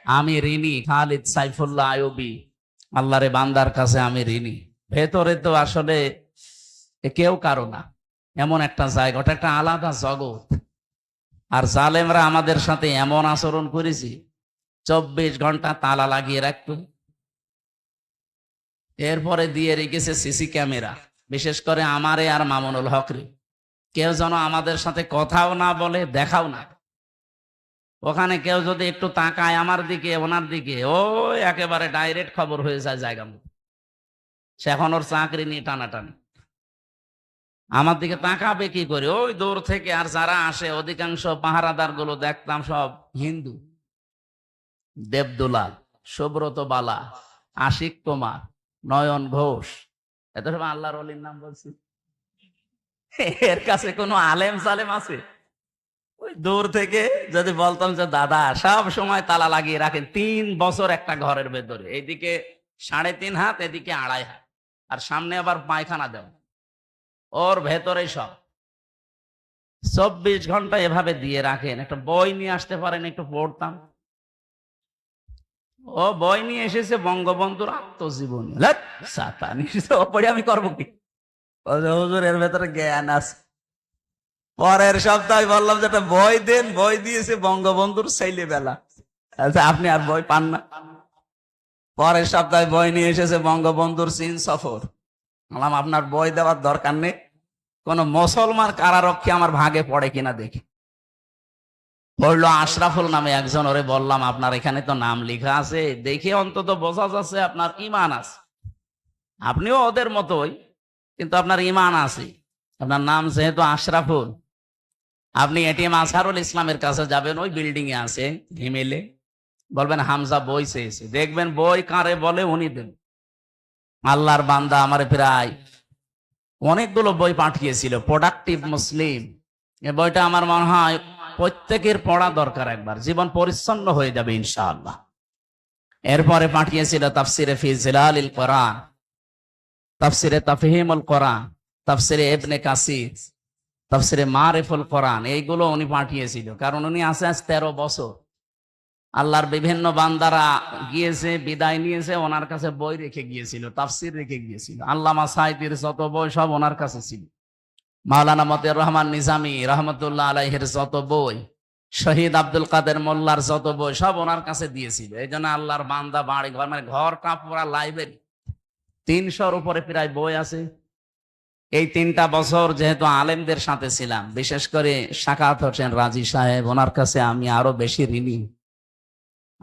আমি ঋণী খালিদ সাইফুল্লাহ আইয়ুবী, আল্লাহরে বান্দার কাছে আমি ঋণী। ভেতরে তো আসলে কেউ কারো না, এমন একটা জায়গা, ওটা একটা আলাদা জগৎ। আর জালেমরা আমাদের সাথে এমন আচরণ করেছি, 24 ঘন্টা তালা লাগিয়ে রাখতো। এরপরে দিয়ে রেখেছে সিসি ক্যামেরা, বিশেষ করে আমারে আর মামুনুল হকরে। কেউ যেন আমাদের সাথে কথাও না বলে, দেখাও না। ওখানে কেউ যদি একটু তাকায় আমার দিকে ওনার দিকে, ও একেবারে ডাইরেক্ট খবর হয়ে যায় জায়গা মতো। সে এখন ওর চাকরি নিয়ে টানাটানি। আমার দিকে তাকাবে কি করে ওই দূর থেকে। আর যারা আসে অধিকাংশ পাহারাদার গুলো দেখতাম সব হিন্দু। দেবদুলাল, সুব্রত বালা, আশিক কুমার, নয়ন ঘোষ, এত সব আল্লাহর ওলির নাম বলছি। এর কাছে কোনো আলেম সালেম আছে? ওই দূর থেকে যদি বলতাম যে দাদা সব সময় তালা লাগিয়ে রাখেন, 3 বছর একটা ঘরের ভেতরে, এইদিকে 3.5 হাত, এদিকে 2.5 হাত, আর সামনে আবার পায়খানা দেওয়া, ওর ভেতরে সব 24 ঘন্টা এভাবে দিয়ে রাখেন। একটা বই নিয়ে আসতে পারেন, একটু পড়তাম। ও বই নিয়ে এসেছে বঙ্গবন্ধুর আত্মজীবনী। পড়ে আমি করবো কি? হুজুর এর ভেতরে জ্ঞান আছে। পরের সপ্তাহে বললাম যে একটা বই দেন, বই দিয়েছে বঙ্গবন্ধুর ছেলেবেলা। আচ্ছা, আপনি আর বই পান না? পরের সপ্তাহে বই নিয়ে এসেছে বঙ্গবন্ধুর চীন সফর। বললাম আপনার বই দেওয়ার দরকার নেই, কোন মুসলমান কারারক্ষী আমার ভাগে পড়ে কিনা দেখি। পড়লো আশরাফুল নামে একজন, ওরে বললাম আপনার এখানে তো নাম লেখা আছে, দেখে অন্তত বোঝা যাচ্ছে আপনার ঈমান আছে। আপনিও ওদের মতোই, কিন্তু আপনার ঈমান আছে। আপনার নাম যেহেতু আশরাফুল, আপনি এটিএম আজহারুল ইসলামের কাছে যাবেন, ওই বিল্ডিং এ আছে হিমেলে, বলবেন হামজা বই চেয়েছে, দেখবেন বই কারে বলে উনি দেন। আল্লাহর বান্দা আমার প্রায় অনেকগুলো বই পাঠিয়েছিল, প্রোডাক্টিভ মুসলিম। এই বইটা আমার মনে হয় প্রত্যেকের পড়া দরকার, একবার জীবন পরিচ্ছন্ন হয়ে যাবে ইনশাআল্লাহ। এরপরে পাঠিয়েছিল তাফসিরে ফি জিলালিল কোরআন, তাফসিরে তাফহিমুল কোরআন, তাফসিরে ইবনে কাসির, তাফসিরে মারিফুল কোরআন। এইগুলো উনি পাঠিয়েছিল, কারণ উনি আছে আজ 13 বছর। আল্লাহর বিভিন্ন বান্দারা গিয়েছে, বিদায় নিয়েছে, ওনার কাছে বই রেখে গিয়েছিল, তাফসির রেখে গিয়েছিল। আল্লামা সাঈদীর যত বই সব ওনার কাছে ছিল। মাওলানা মতিউর রহমান নিজামী রহমতুল্লাহ আলাইহির যত বই, শহীদ আব্দুল কাদের মোল্লার যত বই সব ওনার কাছে দিয়েছিল। এই জন্য আল্লাহর বান্দা বাড়ি ঘর, মানে ঘরটা পুরা লাইব্রেরি, 300-র উপরে প্রায় বই আছে। এই 3টা বছর যেহেতু আলেমদের সাথে ছিলাম, বিশেষ করে সাকাত হোসেন রাজি সাহেব, ওনার কাছে আমি আরো বেশি ঋণী।